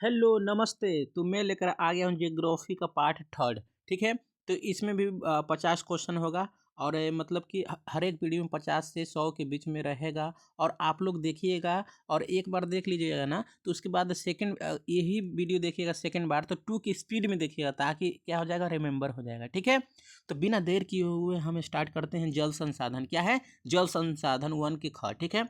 Hello नमस्ते। तो मैं लेकर आ गया हूँ जियोग्राफी का पार्ट थर्ड। ठीक है। तो इसमें भी 50 क्वेश्चन होगा और मतलब कि हर एक वीडियो में 50 से 100 के बीच में रहेगा। और आप लोग देखिएगा और एक बार देख लीजिएगा ना तो उसके बाद सेकंड यही वीडियो देखिएगा सेकंड बार तो 2 की स्पीड में देखिएगा ताकि क्या हो जाएगा, रिमेंबर हो जाएगा। ठीक है। तो बिना देर किए हुए हम स्टार्ट करते हैं। जल संसाधन क्या है? जल संसाधन 1 की ख। ठीक है।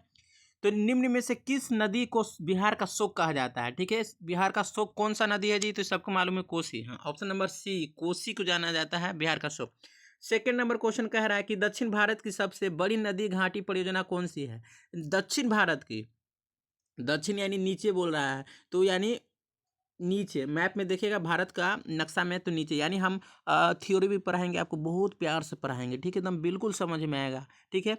तो निम्न में से किस नदी को बिहार का शोक कहा जाता है? ठीक है। बिहार का शोक कौन सा नदी है जी? तो सबको मालूम है, कोसी। हाँ, ऑप्शन नंबर सी, कोसी को जाना जाता है बिहार का शोक। सेकेंड नंबर क्वेश्चन कह रहा है कि दक्षिण भारत की सबसे बड़ी नदी घाटी परियोजना कौन सी है? दक्षिण भारत की, दक्षिण यानी नीचे बोल रहा है, तो यानी नीचे मैप में देखिएगा, भारत का नक्शा में तो नीचे, यानी हम थ्योरी भी पढ़ाएंगे आपको, बहुत प्यार से पढ़ाएंगे। ठीक है, एकदम बिल्कुल समझ में आएगा। ठीक है।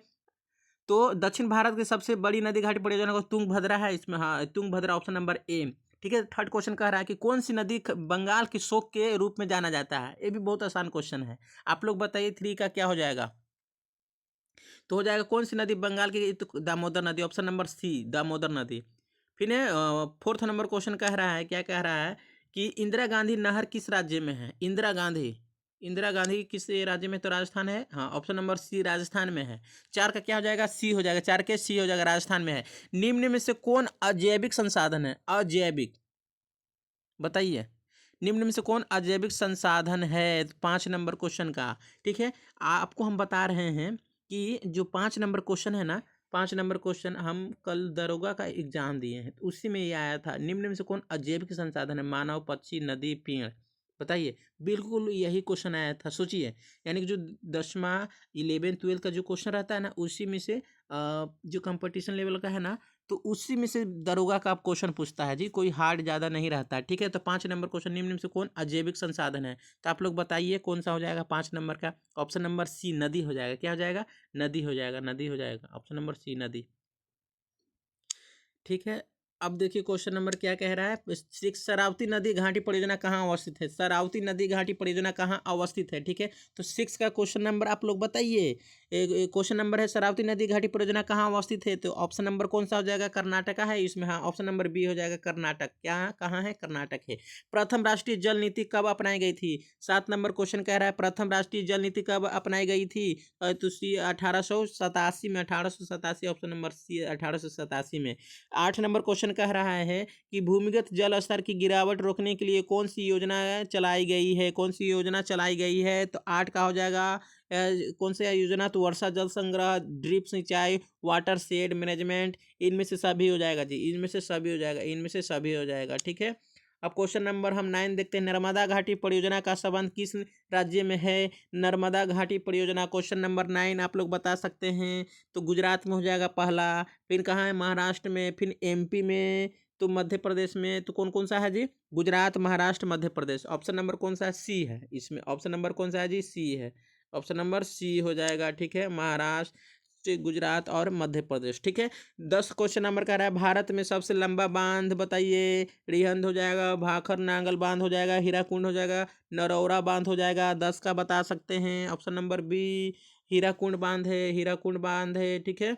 तो दक्षिण भारत की सबसे बड़ी नदी घाटी परियोजना को तुंगभद्रा है इसमें। हाँ, तुंगभद्रा ऑप्शन नंबर ए। ठीक है। थर्ड क्वेश्चन कह रहा है कि कौन सी नदी बंगाल की शोक के रूप में जाना जाता है? ये भी बहुत आसान क्वेश्चन है। आप लोग बताइए, 3 का क्या हो जाएगा? तो हो जाएगा कौन सी नदी बंगाल की? तो दामोदर नदी, ऑप्शन नंबर सी, दामोदर नदी। फिर फोर्थ नंबर क्वेश्चन कह रहा है, क्या कह रहा है कि इंदिरा गांधी नहर किस राज्य में है? इंदिरा गांधी, इंदिरा गांधी किस राज्य में? तो राजस्थान है। हाँ, ऑप्शन नंबर सी, राजस्थान में है। 4 का क्या हो जाएगा? सी हो जाएगा। 4 के सी हो जाएगा, राजस्थान में है। निम्न में से कौन अजैविक संसाधन है? अजैविक, बताइए। निम्न में से कौन अजैविक संसाधन है? 5 नंबर क्वेश्चन का। ठीक है। आपको हम बता रहे हैं कि जो 5 नंबर क्वेश्चन है ना, 5 नंबर क्वेश्चन हम कल दरोगा का एग्जाम दिए हैं, तो उसी में ये आया था। निम्न में से कौन अजैविक संसाधन है? मानव, पक्षी, नदी, पेड़। बताइए। बिल्कुल यही क्वेश्चन आया था, सोचिए। यानी कि जो 10वां 11 12 का जो क्वेश्चन रहता है ना, उसी में से जो कंपटीशन लेवल का है ना, तो उसी में से दरोगा का आप क्वेश्चन पूछता है जी, कोई हार्ड ज़्यादा नहीं रहता है। ठीक है। तो 5 नंबर क्वेश्चन, निम्न में से कौन अजैविक संसाधन है? तो आप लोग बताइए कौन सा हो जाएगा 5 नंबर का? ऑप्शन नंबर सी, नदी हो जाएगा। क्या हो जाएगा? नदी हो जाएगा, नदी हो जाएगा। ऑप्शन नंबर सी, नदी। ठीक है। अब देखिए क्वेश्चन नंबर क्या कह रहा है। 6, शरावती नदी घाटी परियोजना कहाँ अवस्थित है? शरावती नदी घाटी परियोजना कहाँ अवस्थित है? ठीक है। तो 6 का क्वेश्चन नंबर आप लोग बताइए। क्वेश्चन नंबर है शरावती नदी घाटी परियोजना कहाँ अवस्थित है? तो ऑप्शन नंबर कौन सा हो जाएगा? कर्नाटका है इसमें। हाँ, ऑप्शन नंबर बी हो जाएगा, कर्नाटक। क्या कहाँ है? कर्नाटक है। प्रथम राष्ट्रीय जल नीति कब अपनाई गई थी? 7 नंबर क्वेश्चन कह रहा है प्रथम राष्ट्रीय जल नीति कब अपनाई गई थी? तो सी 1887 में, 1887, ऑप्शन नंबर सी, 1887 में। 8 नंबर क्वेश्चन कह रहा है कि भूमिगत जल स्तर की गिरावट रोकने के लिए कौन सी योजना चलाई गई है? कौन सी योजना चलाई गई है? तो 8 का हो जाएगा कौन सी योजना? तो वर्षा जल संग्रह, ड्रिप सिंचाई, वाटर शेड मैनेजमेंट। इनमें से सभी हो जाएगा जी, इनमें से सभी हो जाएगा, इनमें से सभी हो जाएगा। ठीक है। अब क्वेश्चन नंबर हम 9 देखते हैं। नर्मदा घाटी परियोजना का संबंध किस राज्य में है? नर्मदा घाटी परियोजना, क्वेश्चन नंबर 9 आप लोग बता सकते हैं। तो गुजरात में हो जाएगा पहला। फिर कहाँ है? महाराष्ट्र में। फिर एमपी में। तो मध्य प्रदेश में। तो कौन कौन सा है जी? गुजरात, महाराष्ट्र, मध्य प्रदेश। ऑप्शन नंबर कौन सा है? सी है इसमें। ऑप्शन नंबर कौन सा है जी? सी है। ऑप्शन नंबर सी हो जाएगा। ठीक है। महाराष्ट्र, गुजरात और मध्य प्रदेश। ठीक है। 10 क्वेश्चन नंबर का रहा है भारत में सबसे लंबा बांध बताइए। रिहंद हो जाएगा, भाखर नांगल बांध हो जाएगा, हीराकुंड हो जाएगा, नरौरा बांध हो जाएगा। 10 का बता सकते हैं। ऑप्शन नंबर बी, हीराकुंड बांध है, हीराकुंड बांध है। ठीक है।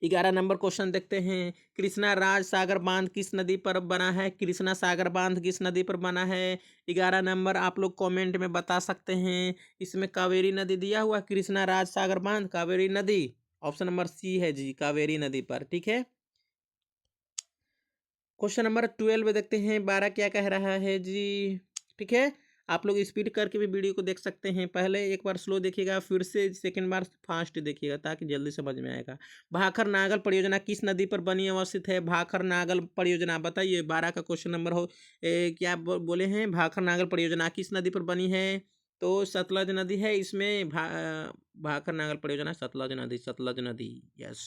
11 नंबर क्वेश्चन देखते हैं। कृष्णा राज सागर बांध किस नदी पर बना है? कृष्णा सागर बांध किस नदी पर बना है? 11 नंबर आप लोग कमेंट में बता सकते हैं। इसमें कावेरी नदी दिया हुआ, कृष्णा राज सागर बांध कावेरी नदी। ऑप्शन नंबर सी है जी, कावेरी नदी पर। ठीक है। क्वेश्चन नंबर 12 देखते हैं। 12 क्या कह रहा है जी? ठीक है। आप लोग स्पीड करके भी वीडियो को देख सकते हैं। पहले एक बार स्लो देखिएगा, फिर से सेकंड बार फास्ट देखिएगा ताकि जल्दी समझ में आएगा। भाखर नागल परियोजना किस नदी पर बनी अवस्थित है? भाखर नागल परियोजना बताइए। 12 का क्वेश्चन नंबर हो क्या बोले हैं? भाखर नागल परियोजना किस नदी पर बनी है? तो सतलज नदी है इसमें। भाखर नागल परियोजना सतलज नदी, सतलज नदी। यस।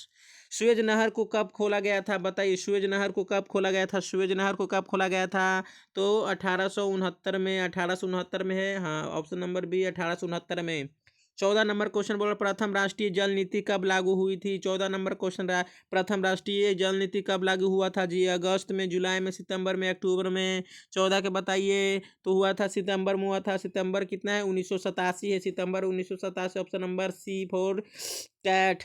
सुएज नहर को कब खोला गया था? बताइए, सुएज नहर को कब खोला गया था? सुएज नहर को कब खोला गया था? तो 1869 में, 1869 में है। हाँ, ऑप्शन नंबर बी, 1869 में। 14 नंबर क्वेश्चन बोला प्रथम राष्ट्रीय जल नीति कब लागू हुई थी? 14 नंबर क्वेश्चन रहा प्रथम राष्ट्रीय जल नीति कब लागू हुआ था जी? अगस्त में, जुलाई में, सितंबर में, अक्टूबर में? 14 के बताइए। तो हुआ था सितंबर में हुआ था। सितंबर कितना है? 1987 है। सितंबर 1987, ऑप्शन नंबर सी, फोर कैट।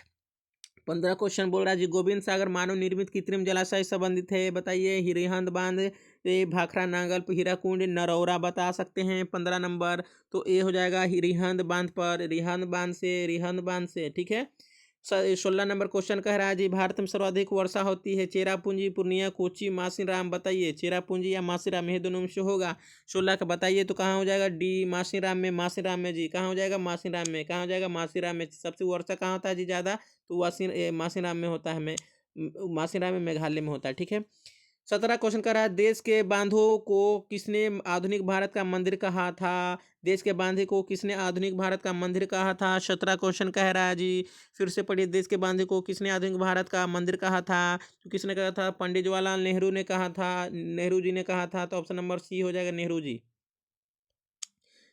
15 क्वेश्चन बोल रहा है जी गोविंद सागर मानव निर्मित कृत्रिम जलाशय संबंधित है। बताइए। रिहंद बांध ये भाखड़ा नांगल हीराकुंड नरौरा बता सकते हैं 15 नंबर। तो ये हो जाएगा रिहंद बांध पर, रिहंद बांध से, ठीक है। 16 नंबर क्वेश्चन कह रहा है जी भारत में सर्वाधिक वर्षा होती है चेरापूंजी पूर्णिया कोची मासीराम, बताइए चेरापूंजी या मासीराम ये दोनों में से होगा। 16 का बताइए तो कहाँ हो जाएगा डी मासीराम में जी, कहाँ हो जाएगा मासीराम में, कहाँ हो जाएगा मासीराम में। सबसे वर्षा कहाँ होता है जी ज़्यादा, तो मासीराम में होता है, मासीराम में मेघालय में होता है, ठीक है। 17 क्वेश्चन कर रहा है देश के बांधों को किसने आधुनिक भारत का मंदिर कहा था, देश के बांधे को किसने आधुनिक भारत का मंदिर कहा था। 17 क्वेश्चन कह रहा है जी, फिर से पढ़िए, देश के बांधे को किसने आधुनिक भारत का मंदिर कहा था, तो किसने कहा था, पंडित जवाहरलाल नेहरू ने कहा था, नेहरू जी ने कहा था। तो ऑप्शन नंबर सी हो जाएगा नेहरू जी,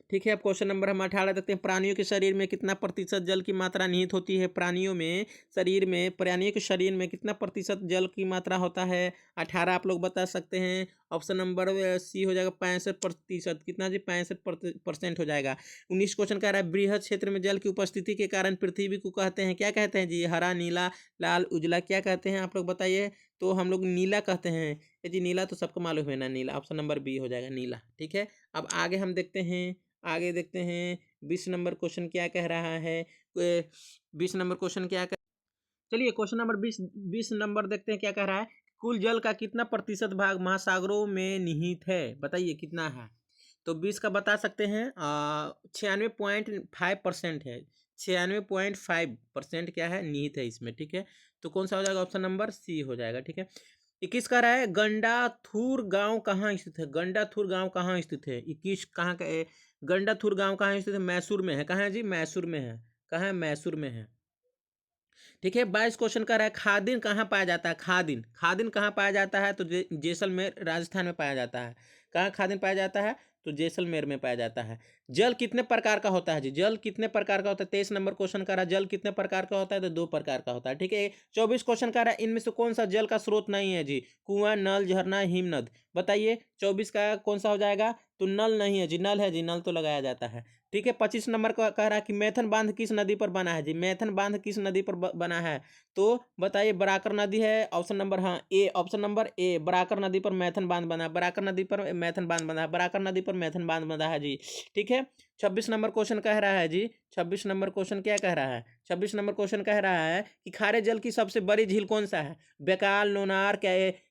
ठीक है। अब क्वेश्चन नंबर हम 18 देखते हैं, प्राणियों के शरीर में कितना प्रतिशत जल की मात्रा निहित होती है, प्राणियों के शरीर में कितना प्रतिशत जल की मात्रा होता है। 18 आप लोग बता सकते हैं। ऑप्शन नंबर सी हो जाएगा 65%, कितना जी 65% हो जाएगा। 19 क्वेश्चन कह रहा है बृहद क्षेत्र में जल की उपस्थिति के कारण पृथ्वी को कहते हैं, क्या कहते हैं जी, हरा नीला लाल उजला, क्या कहते हैं आप लोग बताइए। तो हम लोग नीला कहते हैं, ये जी नीला तो सबको मालूम है ना, नीला। ऑप्शन नंबर बी हो जाएगा नीला, ठीक है। अब आगे हम देखते हैं, 20 नंबर क्वेश्चन क्या कह रहा है। 20 नंबर क्वेश्चन क्या कह, चलिए क्वेश्चन नंबर 20 नंबर देखते हैं क्या कह रहा है। कुल जल का कितना प्रतिशत भाग महासागरों में निहित है, बताइए कितना है। तो 20 का बता सकते हैं 96.5% है, 96.5% क्या है, निहित है इसमें, ठीक है। तो कौन सा हो जाएगा, ऑप्शन नंबर सी हो जाएगा, ठीक है। 21 का रहा है गंडाथुर गांव कहाँ स्थित है, गंडाथुर गांव कहाँ स्थित है। 21 कहाँ का गंडाथुर गांव कहाँ स्थित है, मैसूर में है, कहाँ है जी, मैसूर में है, कहाँ है, मैसूर में है, ठीक है। 22 क्वेश्चन का रहा है खादिन कहाँ पाया जाता है, खादिन कहाँ पाया जाता है। तो जैसलमेर राजस्थान में पाया जाता है। कहाँ खादिन पाया जाता है, तो जैसलमेर में पाया जाता है। जल कितने प्रकार का होता है जी, जल कितने प्रकार का होता है। 23 नंबर क्वेश्चन का रहा जल कितने प्रकार का होता है, तो 2 प्रकार का होता है, ठीक है। 24 क्वेश्चन का रहा इनमें से कौन सा जल का स्रोत नहीं है जी, कुआं नल झरना हिमनद, बताइए 24 का कौन सा हो जाएगा। तो नल नहीं है जी, नल है जी, नल तो लगाया जाता है, ठीक है। 25 नंबर का कह रहा है कि मैथन बांध किस नदी पर बना है जी, मैथन बांध किस नदी पर बना है। तो बताइए बराकर नदी है, ऑप्शन नंबर हाँ ए, ऑप्शन नंबर ए, बराकर नदी पर मैथन बांध बना है, बराकर नदी पर मैथन बांध बना है, बराकर नदी पर मैथन बांध बना है जी, ठीक है। 26 नंबर क्वेश्चन कह रहा है जी, 26 नंबर क्वेश्चन क्या कह रहा है, 26 नंबर क्वेश्चन कह रहा है कि खारे जल की सबसे बड़ी झील कौन सा है। बेकाल, नोनार,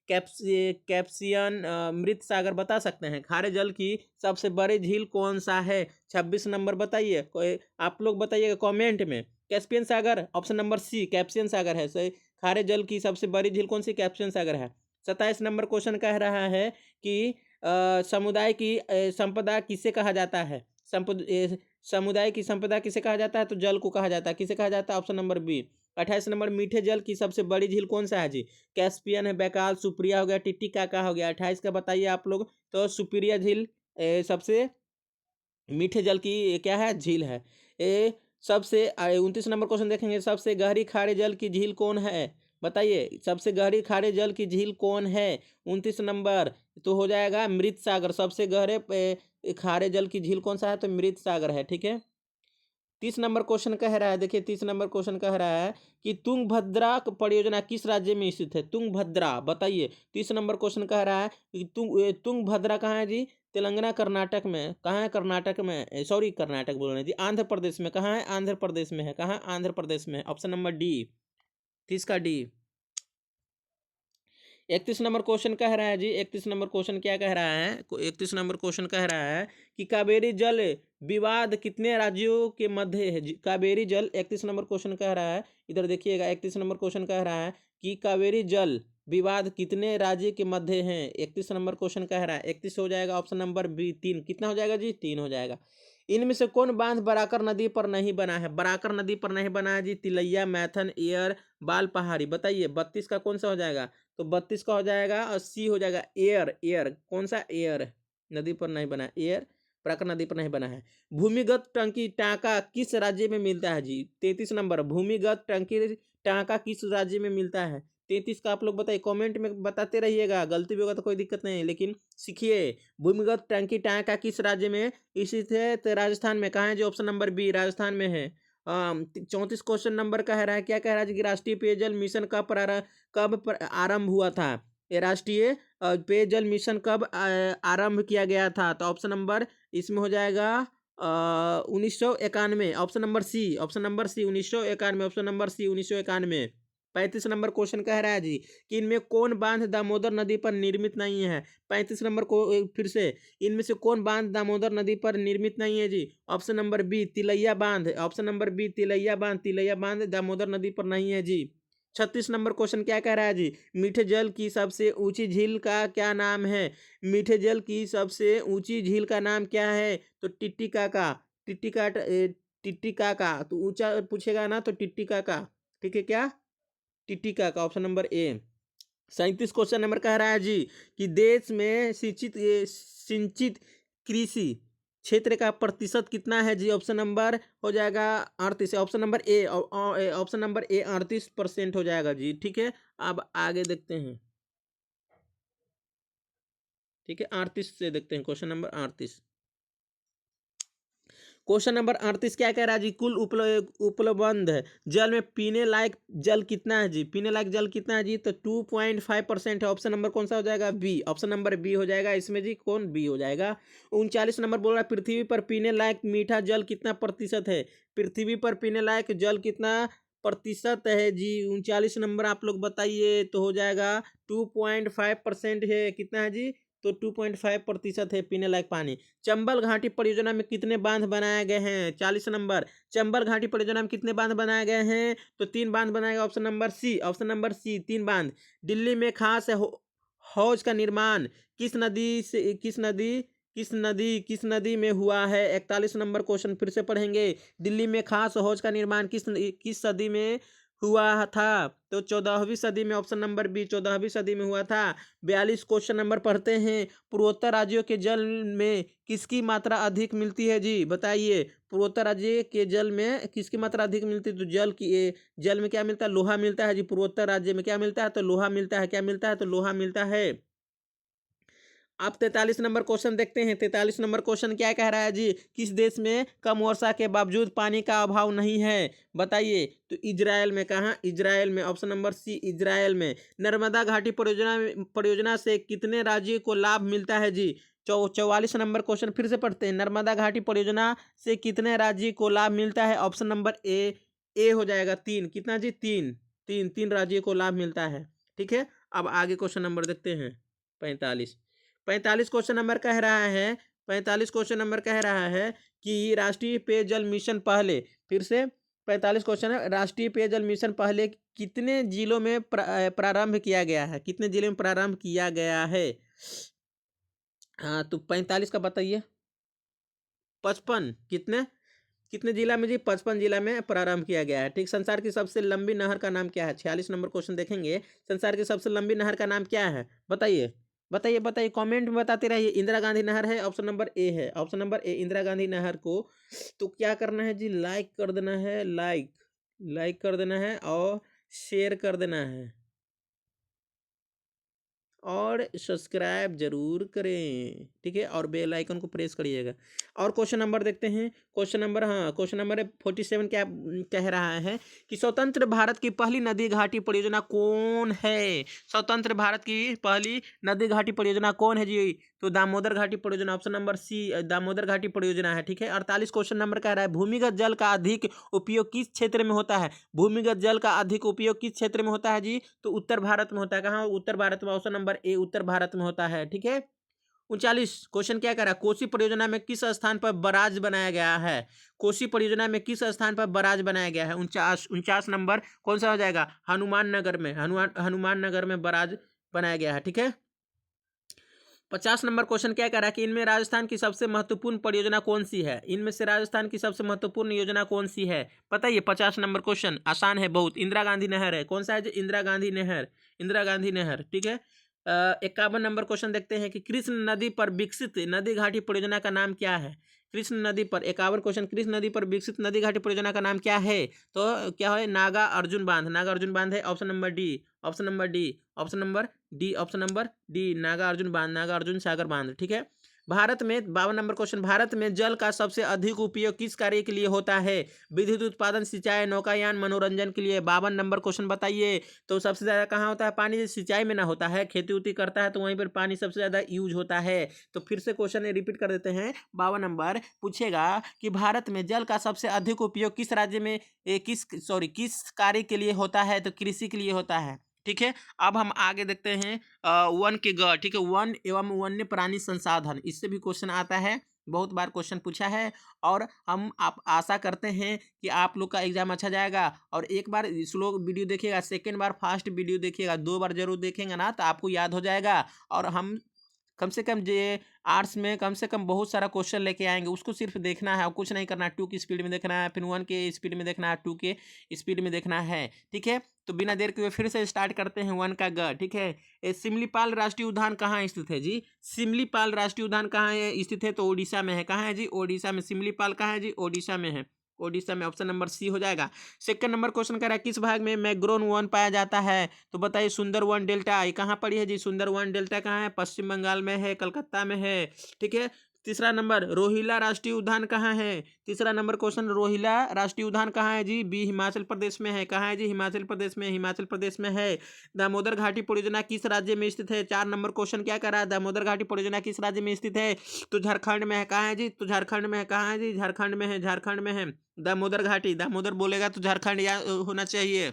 कैप्सियन, मृत सागर, बता सकते हैं खारे जल की सबसे बड़ी झील कौन सा है। 26 नंबर बताइए, आप लोग बताइएगा कमेंट में। कैस्पियन सागर, ऑप्शन नंबर सी कैप्सियन सागर है सही। खारे जल की सबसे बड़ी झील कौन सी, कैप्सियन सागर है। 27 नंबर क्वेश्चन कह रहा है कि समुदाय की संपदा किसे कहा जाता है, समुदाय की संपदा किसे कहा जाता है, तो जल को कहा जाता है, किसे कहा जाता है, ऑप्शन नंबर बी। 28 नंबर मीठे जल की सबसे बड़ी झील कौन सा है जी, कैस्पियन है, बैकाल, सुप्रिया हो गया, टिटिकाका हो गया। 28 का बताइए आप लोग, तो सुप्रिया झील सबसे मीठे जल की क्या है, झील है। ए सबसे 29 नंबर क्वेश्चन देखेंगे, सबसे गहरी खारे जल की झील कौन है, बताइए सबसे गहरी खारे जल की झील कौन है। 29 नंबर तो हो जाएगा मृत सागर, सबसे गहरे खारे जल की झील कौन सा है, तो मृत सागर है, ठीक है। 30 नंबर क्वेश्चन कह रहा है, देखिए 30 नंबर क्वेश्चन कह रहा है कि तुंगभद्रा परियोजना किस राज्य में स्थित है, तुंगभद्रा बताइए। 30 नंबर क्वेश्चन कह रहा है कि तुंगभद्रा कहाँ है जी, तेलंगाना कर्नाटक में, कहाँ है, कर्नाटक में, सॉरी कर्नाटक बोल रहे हैं जी, आंध्र प्रदेश में, कहाँ है, आंध्र प्रदेश में है, कहाँ, आंध्र प्रदेश में, ऑप्शन नंबर डी, 30 का डी। 31 नंबर क्वेश्चन कह रहा है जी, 31 नंबर क्वेश्चन क्या कह रहा है, 31 नंबर क्वेश्चन कह रहा है कि कावेरी जल विवाद कितने राज्यों के मध्य है। कावेरी जल 31 नंबर क्वेश्चन कह रहा है, इधर देखिएगा 31 नंबर क्वेश्चन कह रहा है कि कावेरी जल विवाद कितने राज्य के मध्य हैं। 31 नंबर क्वेश्चन कह रहा है, 31 हो जाएगा ऑप्शन नंबर बी 3, कितना हो जाएगा जी, 3 हो जाएगा। इनमें से कौन बांध बराकर नदी पर नहीं बना है, बराकर नदी पर नहीं बना है जी, तिलैया, मैथन, एयर, बाल पहाड़ी, बताइए 32 का कौन सा हो जाएगा। तो 32 का हो जाएगा और सी हो जाएगा एयर, एयर कौन सा, एयर नदी पर नहीं बना, एयर बराकर नदी पर नहीं बना है। भूमिगत टंकी टाँका किस राज्य में मिलता है जी, 33 नंबर भूमिगत टंकी टाँका किस राज्य में मिलता है। 33 का आप लोग बताइए, कमेंट में बताते रहिएगा, गलती भी होगा तो कोई दिक्कत नहीं है, लेकिन सीखिए भूमिगत टंकी टाँका किस राज्य में स्थित है, तो राजस्थान में, कहाँ है जो, ऑप्शन नंबर बी राजस्थान में है। 34 क्वेश्चन नंबर कह रहा है, क्या कह रहा है कि राष्ट्रीय पेयजल मिशन कब आरंभ हुआ था। ये राष्ट्रीय पेयजल मिशन कब आरंभ किया गया था? तो ऑप्शन नंबर इसमें हो जाएगा 1991। Option number C, option number C 1991, option number C 1991। 35 number question कह रहा है जी कि इनमें कौन बांध दामोदर नदी पर निर्मित नहीं है? 35 नंबर को फिर से, इनमें से कौन बांध दामोदर नदी पर निर्मित नहीं है जी? ऑप्शन नंबर बी तिलैया बांध, ऑप्शन नंबर बी तिलैया बांध, तिलैया बांध दामोदर नदी पर नहीं है जी। 36 नंबर क्वेश्चन क्या कह रहा है जी? मीठे जल की सबसे ऊंची झील का क्या नाम है? मीठे जल की सबसे ऊंची झील का नाम क्या है? तो टिटिकाका, टिटिकाट टिटिकाका, तो ऊंचा पूछेगा ना तो टिटिकाका, ठीक है क्या? टिटिका का option number A. 37 question number कह रहा है जी कि देश में सिंचित कृषि क्षेत्र का प्रतिशत कितना है जी? ऑप्शन नंबर हो जाएगा 38, option number A, option number A 38% हो जाएगा जी, ठीक है। अब आगे देखते हैं, ठीक है, 38 से देखते हैं, क्वेश्चन नंबर 38। क्वेश्चन नंबर 38 क्या कह रहा है जी? कुल उपलब्ध जल में पीने लायक जल कितना है जी? पीने लायक जल कितना है जी? तो 2.5% है। ऑप्शन नंबर कौन सा हो जाएगा? बी, ऑप्शन नंबर बी हो जाएगा इसमें जी, कौन? बी हो जाएगा। 39 नंबर बोल रहा है पृथ्वी पर पीने लायक मीठा जल कितना प्रतिशत है? पृथ्वी पर पीने लायक जल कितना प्रतिशत है जी? 39 नंबर आप लोग बताइए, तो हो जाएगा 2.5% है। कितना है जी? तो 2.5% है पीने लायक पानी। चंबल घाटी परियोजना में कितने बांध बनाए गए हैं? 40 नंबर, चंबल घाटी परियोजना में कितने बांध बनाए गए हैं? तो 3 बांध बनाए गए, option number C, option number C 3 बांध। दिल्ली में खास हौज का निर्माण किस नदी से, किस नदी में हुआ है? 41 नंबर क्वेश्चन फिर से पढ़ेंगे। दिल्ली में खास हौज का निर्माण किस सदी में हुआ था? तो 14वीं सदी में, ऑप्शन नंबर बी 14वीं सदी में हुआ था। 42 क्वेश्चन नंबर पढ़ते हैं। पूर्वोत्तर राज्यों के जल में किसकी मात्रा अधिक मिलती है जी? बताइए, पूर्वोत्तर राज्य के जल में किसकी मात्रा अधिक मिलती है? तो जल में क्या मिलता है? लोहा मिलता है जी। पूर्वोत्तर राज्य में क्या मिलता है? तो लोहा मिलता है। क्या मिलता है? तो लोहा मिलता है। आप 43 नंबर क्वेश्चन देखते हैं। 43 नंबर क्वेश्चन क्या कह रहा है जी? किस देश में कम वर्षा के बावजूद पानी का अभाव नहीं है? बताइए, तो इजराइल में। कहाँ? इजराइल में, ऑप्शन नंबर सी इजराइल में। नर्मदा घाटी परियोजना से कितने राज्यों को लाभ मिलता है जी? 44 नंबर क्वेश्चन फिर से पढ़ते हैं। नर्मदा घाटी परियोजना से कितने राज्यों को लाभ मिलता है? ऑप्शन नंबर ए हो जाएगा 3। कितना जी? 3, 3 राज्यों को लाभ मिलता है, ठीक है। अब आगे क्वेश्चन नंबर देखते हैं। 45 क्वेश्चन नंबर कह रहा है, 45 क्वेश्चन नंबर कह रहा है कि राष्ट्रीय पेयजल मिशन पहले, फिर से 45 क्वेश्चन है, राष्ट्रीय पेयजल मिशन पहले कितने जिलों में प्रारंभ किया गया है? कितने जिलों में प्रारंभ किया गया है? हाँ, तो 45 का बताइए। 55, कितने कितने जिला में जी? 55 जिला में प्रारंभ किया गया है, ठीक। संसार की सबसे लंबी नहर का नाम क्या है? 46 नंबर क्वेश्चन देखेंगे। संसार की सबसे लंबी नहर का नाम क्या है? बताइए, बताइए, बताइए, कमेंट में बताते रहिए। इंदिरा गांधी नहर है, ऑप्शन नंबर ए है, option number A Indira Gandhi नहर को तो क्या करना है जी? लाइक कर देना है, लाइक कर देना है और शेयर कर देना है और सब्सक्राइब जरूर करें, ठीक है, और बेल आइकन को प्रेस करिएगा। और क्वेश्चन नंबर देखते हैं। क्वेश्चन नंबर, हाँ, क्वेश्चन नंबर 47 क्या कह रहा है कि स्वतंत्र भारत की पहली नदी घाटी परियोजना कौन है? स्वतंत्र भारत की पहली नदी घाटी परियोजना कौन है जी? तो दामोदर घाटी परियोजना, ऑप्शन नंबर सी दामोदर घाटी परियोजना है, ठीक है। 48 क्वेश्चन नंबर कह रहा है भूमिगत जल का अधिक उपयोग किस क्षेत्र में होता है? भूमिगत जल का अधिक उपयोग किस क्षेत्र में होता है जी? तो उत्तर भारत में होता है। कहाँ? उत्तर भारत में, ऑप्शन नंबर ए उत्तर भारत में होता है, ठीक है। 39 क्वेश्चन क्या कह रहा है? कोसी परियोजना में किस स्थान पर बराज बनाया गया है? कोसी परियोजना में किस स्थान पर बराज बनाया गया है? 49 नंबर कौन सा हो जाएगा? हनुमान नगर में, हनुमान नगर में बराज बनाया गया है, ठीक है। 50 नंबर क्वेश्चन क्या कह रहा है कि इनमें राजस्थान की सबसे महत्वपूर्ण परियोजना कौन सी है? इनमें से राजस्थान की सबसे महत्वपूर्ण योजना कौन सी है? बताइए। 50 नंबर क्वेश्चन आसान है बहुत। इंदिरा गांधी नहर है। कौन सा है? इंदिरा गांधी नहर, इंदिरा गांधी नहर, ठीक है। 51 नंबर क्वेश्चन देखते हैं कि कृष्ण नदी पर विकसित नदी घाटी परियोजना का नाम क्या है? कृष्ण नदी पर, 51 क्वेश्चन, कृष्ण नदी पर विकसित नदी घाटी परियोजना का नाम क्या है? तो क्या है? नागा अर्जुन बांध, नागा अर्जुन बांध है, option number D, option number D, option number D, option number D, Naga Arjun बांध, नागा अर्जुन सागर बांध, ठीक है। भारत में 52 नंबर क्वेश्चन, भारत में जल का सबसे अधिक उपयोग किस कार्य के लिए होता है? विद्युत उत्पादन, सिंचाई, नौकायान, मनोरंजन के लिए। 52 नंबर क्वेश्चन बताइए। तो सबसे ज़्यादा कहाँ होता है पानी? सिंचाई में ना होता है, खेती उती करता है तो वहीं पर पानी सबसे ज़्यादा यूज होता है। तो फिर से क्वेश्चन रिपीट कर देते हैं। 52 नंबर पूछेगा कि भारत में जल का सबसे अधिक उपयोग किस राज्य में किस कार्य के लिए होता है? तो कृषि के लिए होता है। ठीक है, अब हम आगे देखते हैं वन के ग, ठीक है, वन एवं वन्य प्राणी संसाधन, इससे भी क्वेश्चन आता है, बहुत बार क्वेश्चन पूछा है। और हम आप आशा करते हैं कि आप लोग का एग्जाम अच्छा जाएगा। और एक बार इस लोग वीडियो देखिएगा, सेकेंड बार फास्ट वीडियो देखिएगा, 2 बार जरूर देखेंगे ना तो आपको याद हो जाएगा। और हम कम से कम ये आर्ट्स में कम से कम बहुत सारा क्वेश्चन लेके आएंगे, उसको सिर्फ देखना है और कुछ नहीं करना है। 2 की स्पीड में देखना है, फिर 1 के स्पीड में देखना है, 2 के स्पीड में देखना है। ठीक है, तो बिना देर के हुए फिर से स्टार्ट करते हैं 1 का ग। ठीक है, सिमलीपाल राष्ट्रीय उद्यान कहाँ स्थित है जी? सिमलीपाल राष्ट्रीय उद्यान कहाँ स्थित है? तो ओडिशा में है। कहाँ है जी? ओडिशा में। सिमलीपाल कहाँ है जी? ओडिशा में है। ओडिशा में, ऑप्शन नंबर सी हो जाएगा। सेकंड नंबर क्वेश्चन कह रहा है किस भाग में मैग्रोन वन पाया जाता है? तो बताइए सुंदरवन डेल्टा। ये कहाँ पड़ी है जी? सुंदरवन डेल्टा कहाँ है? पश्चिम बंगाल में है, कलकत्ता में है। ठीक है, तीसरा नंबर रोहिला राष्ट्रीय उद्यान कहाँ है? तीसरा नंबर क्वेश्चन, रोहिला राष्ट्रीय उद्यान कहाँ है जी? बी, हिमाचल प्रदेश में है। कहाँ है जी? हिमाचल प्रदेश में। हिमाचल प्रदेश में है। दामोदर घाटी परियोजना किस राज्य में स्थित है? 4 नंबर क्वेश्चन क्या कर रहा है? दामोदर घाटी परियोजना किस राज्य में स्थित है? तो झारखंड में है। कहाँ है जी? तो झारखंड में है। कहाँ है जी? झारखंड में है। झारखंड में है दामोदर घाटी। दामोदर बोलेगा तो झारखंड या होना चाहिए।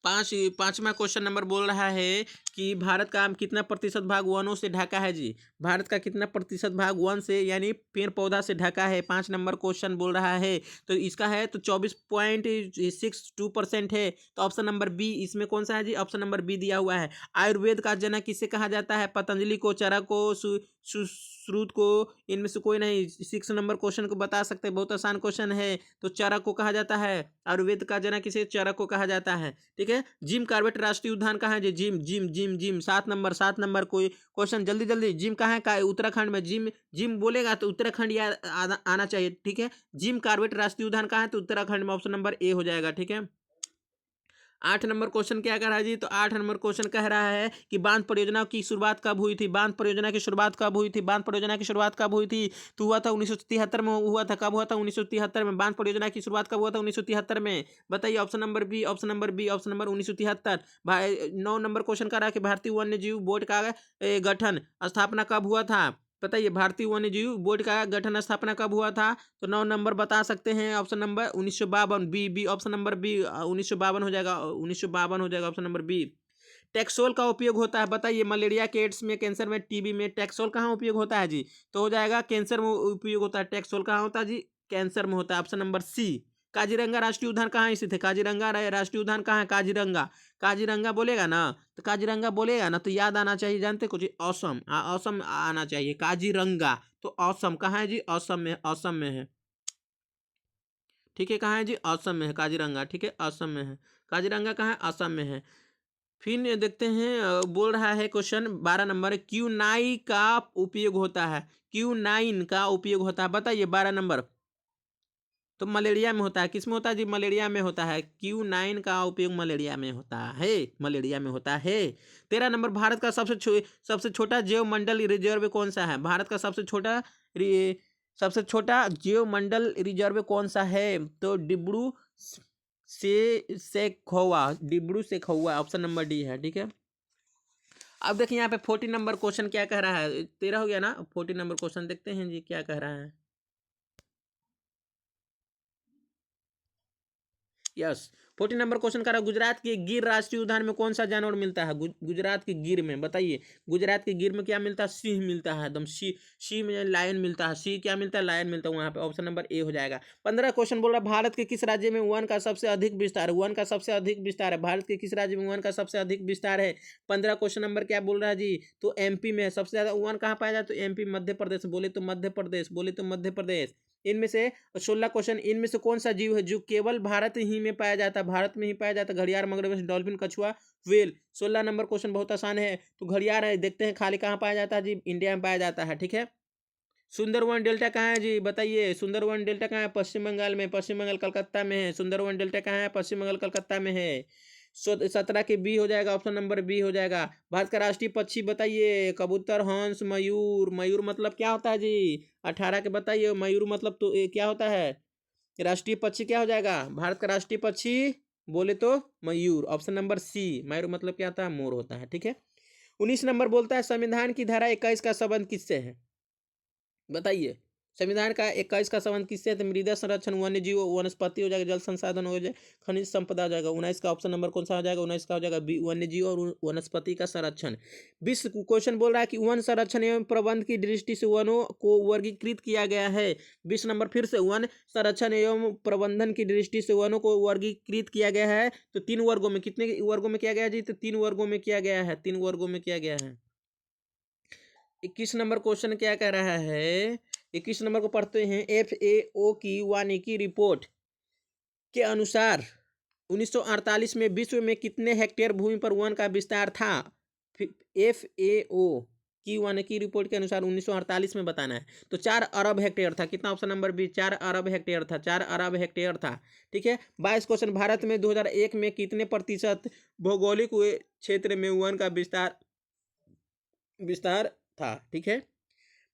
पांचवा क्वेश्चन नंबर बोल रहा है कि भारत का कितना प्रतिशत भाग वनों से ढका है जी? भारत का कितना प्रतिशत भाग वन से यानी पेड़ पौधा से ढका है? 5 नंबर क्वेश्चन बोल रहा है। तो इसका है तो 24.62% है। तो ऑप्शन नंबर बी इसमें कौन सा है जी? ऑप्शन नंबर बी दिया हुआ है। आयुर्वेद का जनक किसे कहा जाता है? पतंजलि को, चरक को, सुश्रुत को, इनमें से कोई नहीं। 6 नंबर क्वेश्चन को बता सकते हैं, बहुत आसान क्वेश्चन है। तो चरक को कहा जाता है। आयुर्वेद का जनक किसे? चरक को कहा जाता है। ठीक है, जिम कार्बेट राष्ट्रीय उद्यान कहाँ है जी? Jim Jim Jim Jim. 7 number कोई क्वेश्चन जल्दी जल्दी। जिम कहाँ है? उत्तराखंड में। जिम जिम बोलेगा तो उत्तराखंड या आना चाहिए। ठीक है, जिम कार्बेट राष्ट्रीय उद्यान कहाँ है? तो उत्तराखंड में। ऑप्शन नंबर ए हो जाएगा। ठीक है, 8 नंबर क्वेश्चन क्या कह रहा है जी? तो 8 नंबर क्वेश्चन कह रहा है कि बांध परियोजना की शुरुआत कब हुई थी? बांध परियोजना की शुरुआत कब हुई थी? बांध परियोजना की शुरुआत कब हुई थी? तो हुआ था 1973 में। हुआ था कब? हुआ था 1973 में। बांध परियोजना की शुरुआत कब हुआ था? 1973 में। बताइए option number B, option number B, option number 1973। 9 number question कह रहा है कि भारतीय वन्य जीव बोर्ड का गठन स्थापना कब हुआ था? बताइए भारतीय वन्य जीव बोर्ड का गठन स्थापना कब हुआ था? तो 9 नंबर बता सकते हैं। Option number 1952, B B, option number B 1952 हो जाएगा। 1952 हो जाएगा, ऑप्शन नंबर बी। टैक्सोल का उपयोग होता है, बताइए मलेरिया के, एड्स में, कैंसर में, टीबी में टैक्सोल कहाँ उपयोग होता है जी? तो हो जाएगा कैंसर में उपयोग होता है। टैक्सोल कहाँ होता है जी? कैंसर में होता है। ऑप्शन नंबर सी। काजीरंगा राष्ट्रीय उद्यान कहाँ स्थित है? काजीरंगा राष्ट्रीय उद्यान कहाँ है? काजीरंगा। काजीरंगा बोलेगा ना तो काजीरंगा बोलेगा ना तो याद आना चाहिए, जानते कुछ? असम। असम आना चाहिए। काजीरंगा तो असम कहाँ है जी? असम में। असम में है। ठीक है, कहाँ है जी? असम में है काजीरंगा। ठीक है, असम में है काजीरंगा। कहाँ है? असम में है। फिर देखते हैं बोल रहा है क्वेश्चन 12 नंबर, क्यू9 का उपयोग होता है। क्यू9 का उपयोग होता है, बताइए 12 नंबर। तो मलेरिया में होता है। किस में होता है जी? मलेरिया में होता है। क्यू9 का उपयोग मलेरिया में होता है। मलेरिया में होता है। 13 नंबर, भारत का सबसे छोटा जैव मंडल रिजर्व कौन सा है? भारत का सबसे छोटा जैव मंडल रिजर्व कौन सा है? तो Dibru Saikhowa. Dibru Saikhowa, option number D है। ठीक है, अब देखिए यहाँ पे 14 नंबर क्वेश्चन क्या कह रहा है? 13 हो गया ना। 14 नंबर क्वेश्चन देखते हैं जी क्या कह रहा है। यस, 14 नंबर क्वेश्चन कर रहा है गुजरात के गिर राष्ट्रीय उद्यान में कौन सा जानवर मिलता है? गुजरात के गिर में, बताइए गुजरात के गिर में क्या मिलता है? सिंह मिलता है एकदम। सिंह में लायन मिलता है। सिंह क्या मिलता है? लायन मिलता है वहाँ पे। ऑप्शन नंबर ए हो जाएगा। 15 क्वेश्चन बोल रहा है भारत के किस राज्य में वन का सबसे अधिक विस्तार है? वन का सबसे अधिक विस्तार है। भारत के किस राज्य में वन का सबसे अधिक विस्तार है? 15 क्वेश्चन नंबर क्या बोल रहा है जी? तो एमपी में सबसे ज्यादा वन कहाँ पाया जाता है? तो एमपी, मध्य प्रदेश। बोले तो मध्य प्रदेश, बोले तो मध्य प्रदेश। इनमें से 16 क्वेश्चन, इनमें से कौन सा जीव है जो केवल भारत ही में पाया जाता है? भारत में ही पाया जाता है। घड़ियाल, मगरमच्छ, डॉल्फिन, कछुआ, व्हेल। 16 नंबर क्वेश्चन बहुत आसान है। तो घड़ियाल है, देखते हैं खाली कहाँ पाया जाता है जी? इंडिया में पाया जाता है। ठीक है, सुंदरवन डेल्टा कहाँ है जी? बताइए सुंदरवन डेल्टा कहाँ है? पश्चिम बंगाल में। पश्चिम बंगाल कलकत्ता में है। सुंदरवन डेल्टा कहाँ है? पश्चिम बंगाल कलकत्ता में है। 17 के बी हो जाएगा, ऑप्शन नंबर बी हो जाएगा। भारत का राष्ट्रीय पक्षी बताइए। कबूतर, हंस, मयूर। मयूर मतलब क्या होता है जी? 18 के बताइए। मयूर मतलब तो क्या होता है? राष्ट्रीय पक्षी क्या हो जाएगा? भारत का राष्ट्रीय पक्षी बोले तो मयूर, ऑप्शन नंबर सी। मयूर मतलब क्या होता है? मोर होता है, ठीक है। 19 नंबर बोलता है संविधान की धारा 21 का संबंध किससे है? बताइए। संविधान का 21 का संबंध किससे है? तो मृदा संरक्षण, वन्य जीव, वनस्पति हो जाएगा, जल संसाधन हो जाएगा, खनिज संपदा हो जाएगा। 19 का ऑप्शन नंबर कौन सा हो जाएगा? 19 का हो जाएगा बी, वन्य जीव और वनस्पति का संरक्षण। 20 क्वेश्चन बोल रहा है कि वन संरक्षण एवं प्रबंध की दृष्टि से वनों को वर्गीकृत किया गया है। 20 नंबर फिर से, वन संरक्षण एवं प्रबंधन की दृष्टि से वनों को वर्गीकृत किया गया है। तो 3 वर्गों में, कितने वर्गों में किया गया जी? तो 3 वर्गों में किया गया है, 3 वर्गों में किया गया है। 21 नंबर क्वेश्चन क्या कह रहा है? 21 नंबर को पढ़ते हैं। FAO की वानिकी रिपोर्ट के अनुसार 1948 में विश्व में कितने हेक्टेयर भूमि पर वन का विस्तार था? FAO की वानिकी रिपोर्ट के अनुसार 1948 में बताना है। तो 4 अरब हेक्टेयर था। कितना? ऑप्शन नंबर बी, 4 अरब हेक्टेयर था, 4 अरब हेक्टेयर था, ठीक है। 22 क्वेश्चन, भारत में 2001 में कितने प्रतिशत भौगोलिक क्षेत्र में वन का विस्तार था? ठीक है।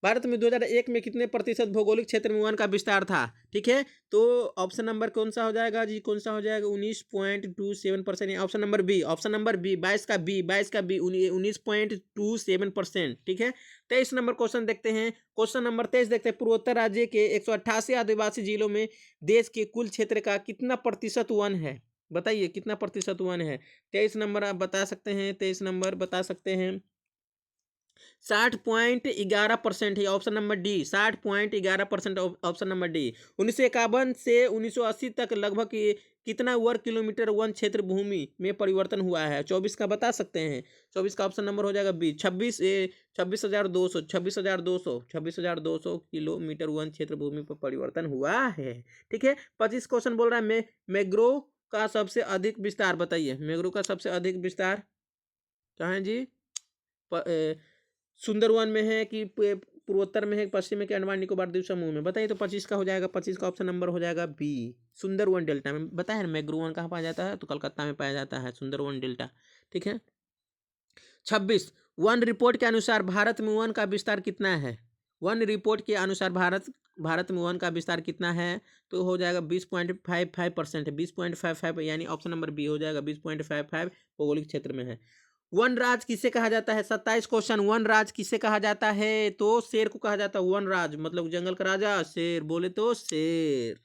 भारत में 2001 में कितने प्रतिशत भौगोलिक क्षेत्र में वन का विस्तार था? ठीक है। तो ऑप्शन नंबर कौन सा हो जाएगा जी? कौन सा हो जाएगा? 19.27%। Option number B, option number B, 22 का बी, 19.27%, ठीक है। 23 नंबर क्वेश्चन देखते हैं। क्वेश्चन नंबर 23 देखते हैं। पूर्वोत्तर राज्य के 188 आदिवासी जिलों में देश के कुल क्षेत्र का कितना प्रतिशत वन है? बताइए कितना प्रतिशत वन है? 23 नंबर आप बता सकते हैं, 23 नंबर बता सकते हैं। 60.11% है, option number D, 60.11%, option number D. 1951 से 1980 तक लगभग कितना वर्ग किलोमीटर वन क्षेत्र भूमि में परिवर्तन हुआ है? 24 का बता सकते हैं। 24 का ऑप्शन नंबर हो जाएगा बी, 26,200 किलोमीटर वन क्षेत्र भूमि पर परिवर्तन हुआ है, ठीक है। 25 क्वेश्चन बोल रहा है मैंग्रोव का सबसे अधिक विस्तार बताइए। मैंग्रोव का सबसे अधिक विस्तार कहाँ है जी? सुंदरवन में है कि पूर्वोत्तर में है, पश्चिम में, कि अंडमान निकोबार द्वीप समूह में? बताइए। तो 25 का हो जाएगा, 25 का ऑप्शन नंबर हो जाएगा बी, सुंदरवन डेल्टा में। बताया ना मैंग्रोव कहाँ पाया जाता है? तो कलकत्ता में पाया जाता है, सुंदरवन डेल्टा, ठीक है। 26, वन रिपोर्ट के अनुसार भारत में वन का विस्तार कितना है? वन रिपोर्ट के अनुसार भारत में वन का विस्तार कितना है? तो हो जाएगा 20.55%, 20.55, यानी ऑप्शन नंबर बी हो जाएगा, 20.55 भौगोलिक क्षेत्र में है। वन राज किसे कहा जाता है? 27 क्वेश्चन, वन राज किसे कहा जाता है? तो शेर को कहा जाता है वन राज, मतलब जंगल का राजा शेर, बोले तो शेर।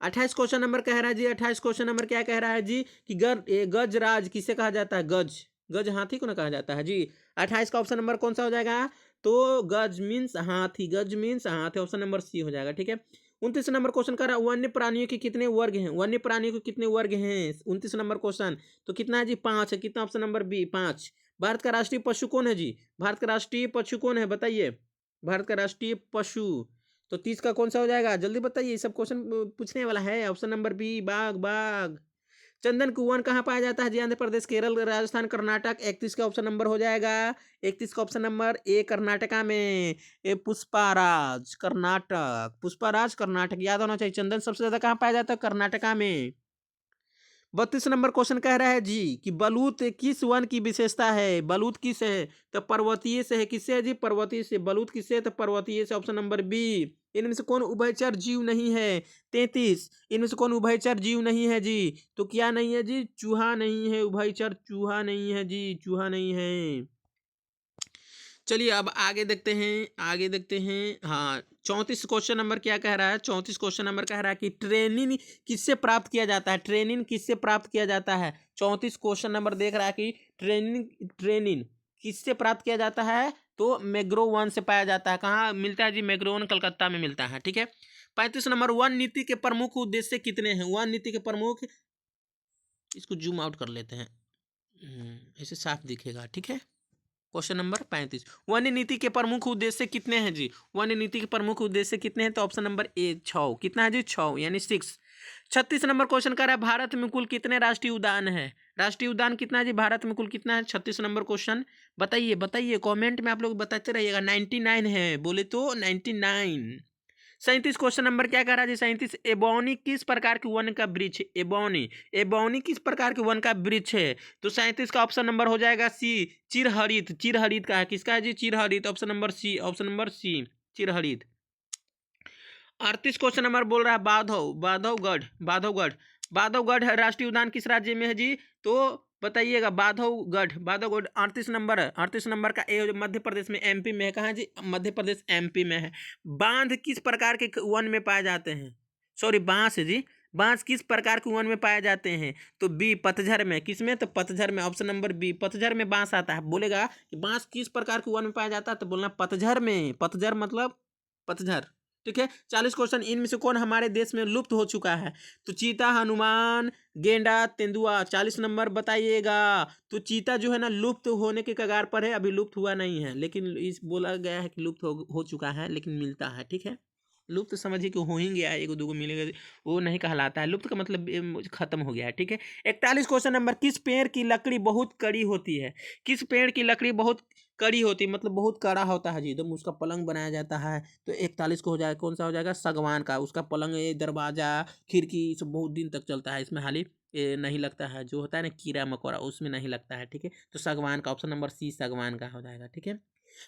28 क्वेश्चन नंबर कह रहा है जी, 28 क्वेश्चन नंबर क्या कह रहा है जी? कि गज राज किसे कहा जाता है? गज, गज हाथी को ना कहा जाता है जी। 28 का ऑप्शन नंबर कौन सा हो जाएगा? तो गज मीन्स हाथी, गज मीन्स हाथी, ऑप्शन नंबर सी हो जाएगा, ठीक है। 29 नंबर क्वेश्चन कर रहा है, वन्य प्राणियों के कितने वर्ग हैं? वन्य प्राणियों के कितने वर्ग हैं? 29 नंबर क्वेश्चन। तो कितना है जी? 5 है। कितना? Option number B, 5। भारत का राष्ट्रीय पशु कौन है जी? भारत का राष्ट्रीय पशु कौन है? बताइए। भारत का राष्ट्रीय पशु। तो 30 का कौन सा हो जाएगा? जल्दी बताइए, ये सब क्वेश्चन पूछने वाला है। ऑप्शन नंबर बी, बाघ, बाघ। चंदन का वन कहाँ पाया जाता है जी? आंध्र प्रदेश, केरल, राजस्थान, कर्नाटक। 31 का ऑप्शन नंबर हो जाएगा, 31 का ऑप्शन नंबर ए, कर्नाटका में। ए पुष्पाराज, कर्नाटक, पुष्पाराज कर्नाटक, याद होना चाहिए। चंदन सबसे ज्यादा कहाँ पाया जाता है? कर्नाटका में। 32 नंबर क्वेश्चन कह रहा है जी कि बलूत किस वन की विशेषता है? बलूत किस है? तो पर्वतीय से है। किससे है जी? पर्वतीय से। बलूत किससे है? तो पर्वतीय से, ऑप्शन नंबर बी। इनमें से कौन उभयचर जीव नहीं है? 33, इनमें से कौन उभयचर जीव नहीं है जी? तो क्या नहीं है जी? चूहा नहीं है, उभयचर चूहा नहीं है जी, चूहा नहीं है। चलिए अब आगे देखते हैं, आगे देखते हैं। हाँ, 34 क्वेश्चन नंबर क्या कह रहा है? 34 क्वेश्चन नंबर कह रहा है कि ट्रेनिंग किससे प्राप्त किया जाता है? ट्रेनिंग किससे प्राप्त किया जाता है? 34 क्वेश्चन नंबर देख रहा है कि ट्रेनिंग किससे प्राप्त किया जाता है? तो मैंग्रोव वन से पाया जाता है। कहाँ मिलता है जी? मैंग्रोव वन कलकत्ता में मिलता है, ठीक है। 35 नंबर, वन नीति के प्रमुख उद्देश्य कितने हैं? वन नीति के प्रमुख, इसको जूम आउट कर लेते हैं, ऐसे साफ दिखेगा, ठीक है। क्वेश्चन नंबर 35, वन्य नीति के प्रमुख उद्देश्य कितने हैं जी? वन्य नीति के प्रमुख उद्देश्य कितने हैं? तो ऑप्शन नंबर ए, 6। कितना है जी? 6, यानी 6। 36 नंबर क्वेश्चन कर रहा है, भारत में कुल कितने राष्ट्रीय उद्यान है? राष्ट्रीय उद्यान कितना है जी? भारत में कुल कितना है? 36 नंबर क्वेश्चन। बताइए, बताइए, कमेंट में आप लोग बताते रहिएगा। 99 है, बोले तो 99। 37 क्वेश्चन नंबर क्या कह रहा है जी? 37, एबोनी किस प्रकार के वन का वृक्ष? एबोनी किस प्रकार के वन का वृक्ष है? तो 37 का ऑप्शन नंबर हो जाएगा सी, चिरहरित। चिरहरित का है, किसका है जी? चिरहरित। Option number C, option number C, चिरहरित। 38 क्वेश्चन नंबर बोल रहा है बाधवगढ़। बाधवगढ़ राष्ट्रीय उद्यान किस राज्य में है जी? तो बताइएगा। बाधवगढ़ 38 नंबर है। 38 नंबर का ए मध्य प्रदेश में, एमपी में है। कहाँ जी? मध्य प्रदेश, एमपी में है। बांध किस प्रकार के वन में पाए जाते हैं? सॉरी, बांस जी। बांस किस प्रकार के वन में पाए जाते हैं? तो बी, पतझर में। किसमें? तो पतझर में। ऑप्शन नंबर बी, पतझर में बांस आता है। बोलेगा कि बांस किस प्रकार के वन में पाया जाता है, तो बोलना पतझर में। पतझर मतलब पतझर। ठीक है। 40 क्वेश्चन, इनमें से कौन हमारे देश में लुप्त हो चुका है? तो चीता, हनुमान, गेंडा, तेंदुआ। 40 नंबर बताइएगा। तो चीता जो है ना, लुप्त होने के कगार पर है, अभी लुप्त हुआ नहीं है, लेकिन इस बोला गया है कि लुप्त हो चुका है, लेकिन मिलता है। ठीक है। लुप्त समझिए कि हो ही गया है, 1-2 मिलेगा, वो नहीं कहलाता है। लुप्त का मतलब खत्म हो गया है। ठीक है। 41 क्वेश्चन नंबर, किस पेड़ की लकड़ी बहुत कड़ी होती है? किस पेड़ की लकड़ी बहुत कड़ी होती है, मतलब बहुत कड़ा होता है जी, एकदम उसका पलंग बनाया जाता है? तो 41 को हो जाएगा, कौन सा हो जाएगा? सागवान का। उसका पलंग, दरवाजा, खिड़की सब बहुत दिन तक चलता है, इसमें हाली नहीं लगता है, जो होता है ना कीड़ा मकोड़ा, उसमें नहीं लगता है। ठीक है। तो सागवान का, ऑप्शन नंबर सी, सागवान का हो जाएगा। ठीक है।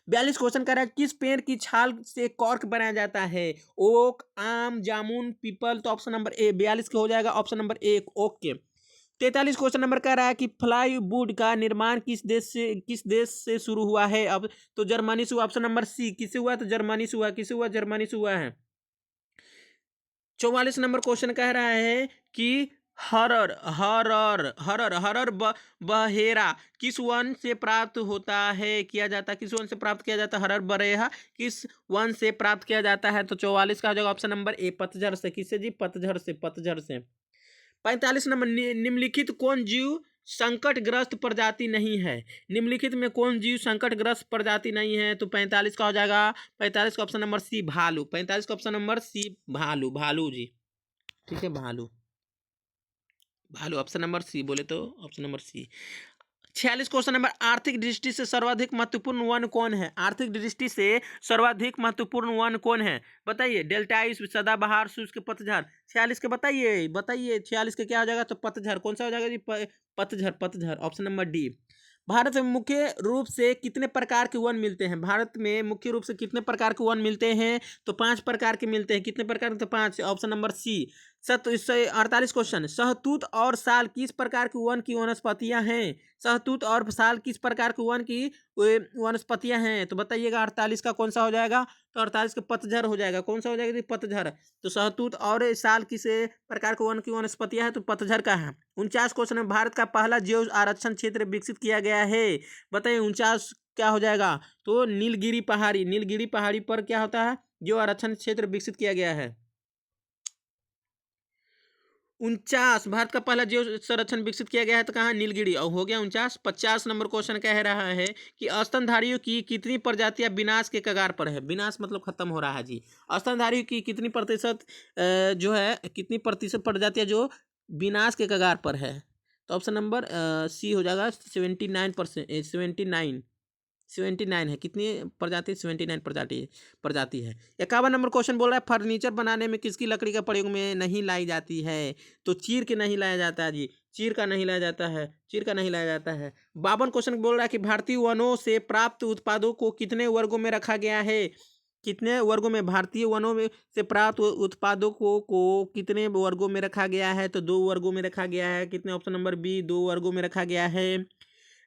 42 क्वेश्चन कर रहा है, किस पेड़ की छाल से कॉर्क बनाया जाता है? ओक, आम, जामुन, पीपल। तो ऑप्शन नंबर ए, 42 का हो जाएगा ऑप्शन नंबर ए, ओक के। 43 क्वेश्चन नंबर कह रहा है कि प्लाईवुड का निर्माण किस देश से शुरू हुआ है? अब तो जर्मनी से हुआ। ऑप्शन नंबर सी, किससे हुआ? तो जर्मनी से हुआ। किससे हुआ? जर्मनी से हुआ है। 44 नंबर क्वेश्चन कह रहा है कि horror horror horror horror Bahera किस वन से प्राप्त होता है, किया जाता है? किस वन से प्राप्त किया जाता है? हरर बरेहा किस वन से प्राप्त किया जाता है? तो 44 का हो जाएगा ऑप्शन नंबर ए, पतझर से। किससे जी? पतझर से, पतझर से। 45 नंबर, निम्नलिखित कौन जीव संकटग्रस्त प्रजाति नहीं है? निम्नलिखित में कौन जीव संकटग्रस्त प्रजाति नहीं है? तो 45 का हो जाएगा, 45 का ऑप्शन नंबर सी, भालू। 45 का ऑप्शन नंबर सी, भालू। भालू जी। ठीक है, भालू। भालू ऑप्शन नंबर सी बोले तो option number C. 46 question number, आर्थिक दृष्टि से सर्वाधिक महत्वपूर्ण वन कौन है? आर्थिक दृष्टि से सर्वाधिक महत्वपूर्ण वन कौन है? बताइए। डेल्टाइस, सदाबहार, शुष्क, पतझड़। 46 के बताइए, बताइए। 46 के क्या हो जाएगा? तो पतझड़। कौन सा हो जाएगा जी? पतझड़, पतझड़। Option number D. भारत में मुख्य रूप से कितने प्रकार के वन मिलते हैं? भारत में मुख्य रूप से कितने प्रकार के वन मिलते हैं? तो 5 प्रकार के मिलते हैं। कितने प्रकार? तो 5, ऑप्शन नंबर सी। 48 क्वेश्चन, शहतूत और साल किस प्रकार के वन की वनस्पतियां हैं? शहतूत और साल किस प्रकार के वन की वनस्पतियां हैं? तो बताइएगा। 48 का कौन सा हो जाएगा? तो 48 का पतझड़ हो जाएगा। कौन सा हो जाएगा? पतझड़। तो शहतूत और साल किस प्रकार के वन की वनस्पतियां हैं? तो पतझड़ का है। 49 क्वेश्चन में, भारत का पहला जैव आरक्षण क्षेत्र विकसित किया गया है? बताइए। 49 क्या हो जाएगा? तो नीलगिरी पहाड़ी। नीलगिरी पहाड़ी पर क्या होता है? जो आरक्षण क्षेत्र विकसित किया गया है। 49, भारत का पहला जैव संरक्षण विकसित किया गया है, तो कहाँ? नीलगिरी। और हो गया 49। 50 नंबर क्वेश्चन कह रहा है कि स्तनधारियों की कितनी प्रजातियां विनाश के कगार पर है? विनाश मतलब खत्म हो रहा है जी। स्तनधारियों की कितनी प्रतिशत जो है, कितनी प्रतिशत प्रजातियां जो विनाश के कगार पर है? तो ऑप्शन नंबर सी हो जाएगा, 79%। 79 है। कितनी प्रजाति? 79 प्रजाति है। 51 नंबर क्वेश्चन बोल रहा है, फर्नीचर बनाने में किसकी लकड़ी का प्रयोग में नहीं लाई जाती है? तो चीर के नहीं लाया जाता है जी। चीर का नहीं लाया जाता है। चीर का नहीं लाया जाता है। 52 क्वेश्चन बोल रहा है कि भारतीय वनों से प्राप्त उत्पादों को कितने वर्गों में रखा गया है? कितने वर्गों में? भारतीय वनों में से प्राप्त उत्पादों को कितने वर्गों में रखा गया है? तो 2 वर्गों में रखा गया है। कितने? ऑप्शन नंबर बी, 2 वर्गों में रखा गया है।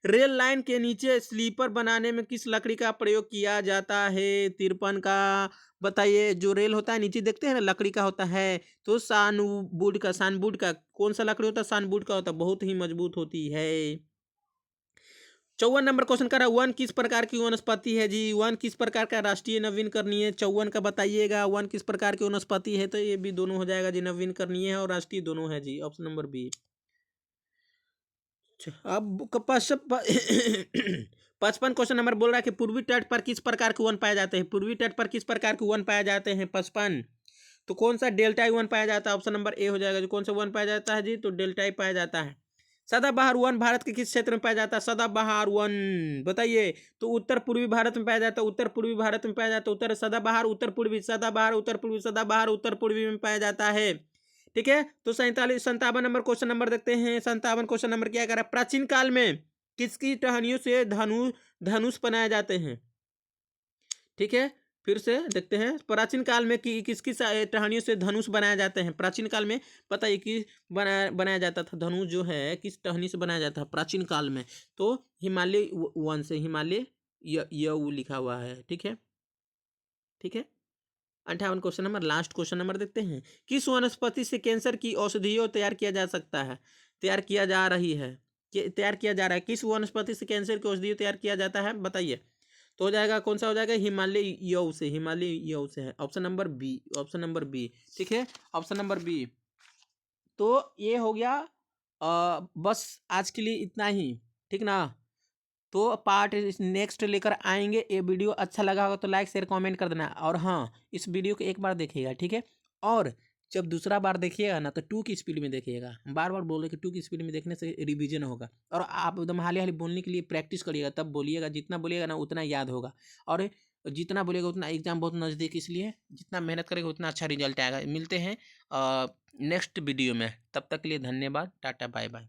रेल लाइन के नीचे स्लीपर बनाने में किस लकड़ी का प्रयोग किया जाता है? तिरपन का। बताइए। जो रेल होता है नीचे देखते हैं ना, लकड़ी का होता है। तो सानवुड का। सानवुड का कौन सा लकड़ी होता है? सानवुड का होता है, बहुत ही मजबूत होती है। 54 नंबर क्वेश्चन कर रहा है, वन किस प्रकार की वनस्पति है जी? वन किस प्रकार का राष्ट्रीय नवीनकरणीय? 54 का बताइएगा। वन किस प्रकार की वनस्पति है? तो ये भी दोनों हो जाएगा जी, नवीनकरणीय है और राष्ट्रीय, दोनों है जी। Option number B. अब 55 क्वेश्चन नंबर बोल रहा है कि पूर्वी तट पर किस प्रकार के वन पाए जाते हैं? पूर्वी तट पर किस प्रकार के वन पाए जाते हैं? 55। तो कौन सा? डेल्टाई वन पाया जाता है। ऑप्शन नंबर ए हो जाएगा। जो कौन सा वन पाया जाता है जी? तो डेल्टाई पाया जाता है। सदाबहार वन भारत के किस क्षेत्र में पाया जाता है? सदाबहार वन बताइए। तो उत्तर पूर्वी भारत में पाया जाता है, उत्तर पूर्वी भारत में पाया जाता है। उत्तर सदाबहार उत्तर पूर्वी, सदाबहार उत्तर पूर्वी, सदाबहार उत्तर पूर्वी में पाया जाता है। ठीक है, तो 57 नंबर क्वेश्चन नंबर देखते हैं। 57 क्वेश्चन नंबर क्या कह रहा है? प्राचीन काल में किसकी टहनियों से धनुष बनाए जाते हैं? ठीक है, फिर से देखते हैं। प्राचीन काल में किसकी टहनियों से धनुष बनाए जाते हैं? प्राचीन काल में पता है कि बनाया जाता था धनुष जो है किस टहनी से बनाया जाता है प्राचीन काल में? तो हिमालय वन से, हिमालय यऊ लिखा हुआ है। ठीक है, ठीक है। 58 question number, last question number देखते हैं। किस वनस्पति से कैंसर की औषधियों तैयार किया जा सकता है? तैयार किया जा रही है, तैयार किया जा रहा है। किस वनस्पति से कैंसर की औषधियों तैयार किया जाता है बताइए? तो हो जाएगा कौन सा हो जाएगा? हिमालय यऊ से, हिमालय यऊ से है। Option number B, option number B. ठीक है, ऑप्शन नंबर बी। तो ये हो गया। बस आज के लिए इतना ही, ठीक ना? तो पार्ट नेक्स्ट लेकर आएंगे। ये वीडियो अच्छा लगा होगा तो लाइक शेयर कमेंट कर देना। और हाँ, इस वीडियो को एक बार देखिएगा, ठीक है? और जब दूसरा बार देखिएगा ना तो 2 की स्पीड में देखिएगा। बार बार बोले कि 2 की स्पीड में देखने से रिवीजन होगा। और आप एकदम हाली हाली बोलने के लिए प्रैक्टिस करिएगा, तब बोलिएगा। जितना बोलिएगा ना उतना याद होगा। और जितना बोलेगा उतना, एग्जाम बहुत नज़दीक, इसलिए जितना मेहनत करेगा उतना अच्छा रिजल्ट आएगा। मिलते हैं नेक्स्ट वीडियो में, तब तक के लिए धन्यवाद, टाटा बाय बाय।